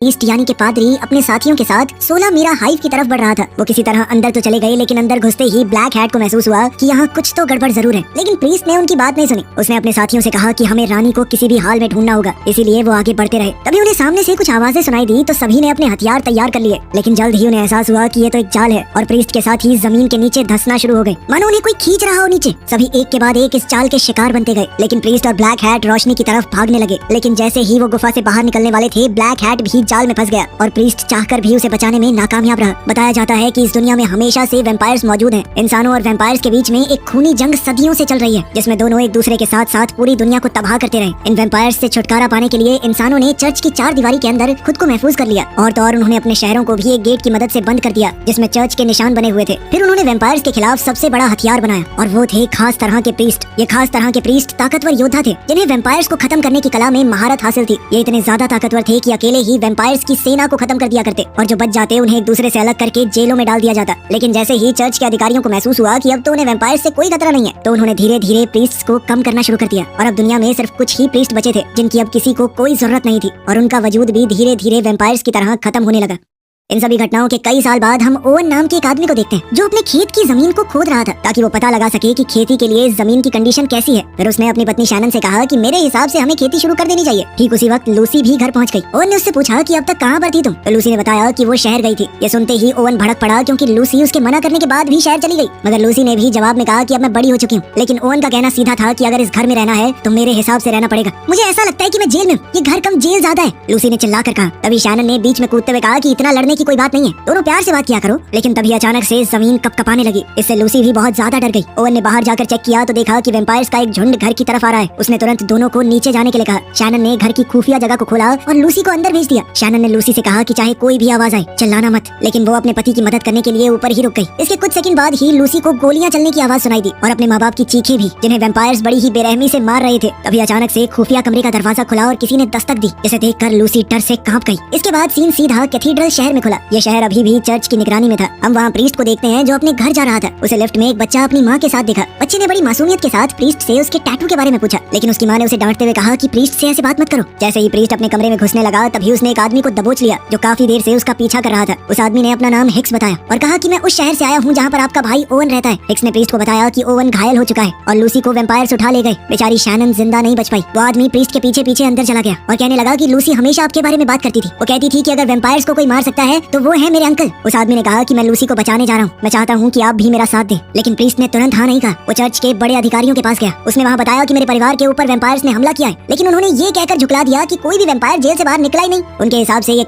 East यानी कि पादरी अपने साथियों के साथ 16 मीरा हाइव की तरफ बढ़ रहा था। वो किसी तरह अंदर तो चले गए, लेकिन अंदर घुसते ही ब्लैक हैट को महसूस हुआ कि यहाँ कुछ तो गड़बड़ जरूर है। लेकिन प्रीस्ट ने उनकी बात नहीं सुनी। उसने अपने साथियों से कहा कि हमें रानी को किसी भी हाल में ढूंढना होगा, इसीलिए वो आगे बढ़ते रहे। तभी उन्हें सामने से कुछ आवाजें सुनाई दी तो सभी ने अपने हथियार तैयार कर लिए, लेकिन जल्द ही उन्हें एहसास हुआ कि ये तो एक जाल है और प्रीस्ट के साथ ही जमीन के नीचे धंसना शुरू हो गए, मानो उन्हें कोई खींच रहा हो नीचे। सभी एक के बाद एक इस जाल के शिकार बनते गए, लेकिन प्रीस्ट और ब्लैक हैट रोशनी की तरफ भागने लगे। लेकिन जैसे ही वो गुफा से बाहर निकलने वाले थे, ब्लैक हैट भी जाल में फंस गया और प्रीस्ट चाहकर भी उसे बचाने में नाकामयाब रहा। बताया जाता है कि इस दुनिया में हमेशा से वैम्पायर्स मौजूद हैं। इंसानों और वैम्पायर्स के बीच में एक खूनी जंग सदियों से चल रही है, जिसमें दोनों एक दूसरे के साथ साथ पूरी दुनिया को तबाह करते रहे। इन वैम्पायर्स से छुटकारा पाने के लिए इंसानों ने चर्च की 4 दीवारी के अंदर खुद को महफूज कर लिया, और तो और उन्होंने अपने शहरों को भी एक गेट की मदद से बंद कर दिया जिसमें चर्च के निशान बने हुए थे। फिर उन्होंने वैम्पायर्स के खिलाफ सबसे बड़ा हथियार बनाया, और वो थे खास तरह के प्रीस्ट। ये खास तरह के प्रीस्ट ताकतवर योद्धा थे जिन्हें वैम्पायर्स को खत्म करने की कला में महारत हासिल थी। ये इतने ज्यादा ताकतवर थे कि अकेले ही वैम्पायर्स की सेना को खत्म कर दिया करते, और जो बच जाते उन्हें एक दूसरे से अलग करके जेलों में डाल दिया जाता। लेकिन जैसे ही चर्च के अधिकारियों को महसूस हुआ कि अब तो उन्हें वैम्पायर्स से कोई खतरा नहीं है, तो उन्होंने धीरे धीरे प्रीस्ट्स को कम करना शुरू कर दिया, और अब दुनिया में सिर्फ कुछ ही प्रीस्ट बचे थे जिनकी अब किसी को कोई जरूरत नहीं थी, और उनका वजूद भी धीरे धीरे वैम्पायर्स की तरह खत्म होने लगा। इन सभी घटनाओं के कई साल बाद हम ओवन नाम के एक आदमी को देखते हैं जो अपने खेत की जमीन को खोद रहा था ताकि वो पता लगा सके कि खेती के लिए जमीन की कंडीशन कैसी है। फिर उसने अपनी पत्नी शैनन से कहा कि मेरे हिसाब से हमें खेती शुरू कर देनी चाहिए। ठीक उसी वक्त लूसी भी घर पहुंच गई। ओवन ने उससे पूछा कि अब तक कहाँ पर थी तुम, तो लूसी ने बताया कि वो शहर गई थी। ये सुनते ही ओवन भड़क पड़ा, क्योंकि लूसी उसके मना करने के बाद भी शहर चली गई। मगर लूसी ने भी जवाब में कहा कि अब मैं बड़ी हो चुकी हूँ। लेकिन ओवन का कहना सीधा था कि अगर इस घर में रहना है तो मेरे हिसाब से रहना पड़ेगा। मुझे ऐसा लगता है कि मैं जेल में हूँ, ये घर कम जेल ज्यादा है, लूसी ने चिल्लाकर कहा। तभी शैनन ने बीच में कूदते हुए कहा कि इतना लड़ने की कोई बात नहीं है, दोनों प्यार से बात किया करो। लेकिन तभी अचानक से जमीन कपकपाने लगी। इससे लूसी भी बहुत ज्यादा डर गई। ओवन ने बाहर जाकर चेक किया तो देखा कि वैम्पायर्स का एक झुंड घर की तरफ आ रहा है। उसने तुरंत दोनों को नीचे जाने के लिए कहा। शैनन ने घर की खुफिया जगह को खोला और लूसी को अंदर भेज दिया। शैनन ने लूसी से कहा कि चाहे कोई भी आवाज आए चिल्लाना मत, लेकिन वो अपने पति की मदद करने के लिए ऊपर ही रुक गई। इसके कुछ सेकंड बाद ही लूसी को गोलियां चलने की आवाज सुनाई दी और अपने माँ बाप की चीखें भी, जिन्हें वैम्पायर्स बड़ी ही बेरहमी से मार रहे थे। तभी अचानक से खुफिया कमरे का दरवाजा खुला और किसी ने दस्तक दी, जिसे देखकर लूसी डर से कांप गई। इसके बाद सीन सीधा कैथीड्रल शहर में खुला। ये शहर अभी भी चर्च की निगरानी में था। हम वहाँ प्रीस्ट को देखते हैं जो अपने घर जा रहा था। उसे लिफ्ट में एक बच्चा अपनी माँ के साथ देखा। बच्चे ने बड़ी मासूमियत के साथ प्रीस्ट से उसके टैटू के बारे में पूछा, लेकिन उसकी माँ ने उसे डांटते हुए कहा कि प्रीस्ट से ऐसे बात मत करो। जैसे ही प्रीस्ट अपने कमरे में घुसने लगा तभी उसने एक आदमी को दबोच लिया जो काफी देर से उसका पीछा कर रहा था। उस आदमी ने अपना नाम हिक्स बताया और कहा कि मैं उस शहर से आया हूँ जहाँ पर आपका भाई ओवन रहता है। हिक्स ने प्रीस्ट को बताया कि ओवन घायल हो चुका है और लूसी को वैम्पायर्स उठा ले गए। बेचारी शैनन जिंदा नहीं बच पाई। वो आदमी प्रीस्ट के पीछे पीछे अंदर चला गया और कहने लगा कि लूसी हमेशा आपके बारे में बात करती थी। वो कहती थी कि अगर वैम्पायर्स को कोई मार सकता है तो वो है मेरे अंकल। उस आदमी ने कहा कि मैं लूसी को बचाने जा रहा हूँ, मैं चाहता हूँ कि आप भी मेरा साथ दें। लेकिन प्रीस्ट ने तुरंत हाँ नहीं कहा। वो चर्च के बड़े अधिकारियों के पास गया। उसने वहाँ बताया कि मेरे परिवार के ऊपर वैम्पायर्स ने हमला किया है, लेकिन उन्होंने ये कहकर झुकला दिया कि कोई भी वैम्पायर जेल से बाहर निकला ही नहीं। उनके हिसाब से ये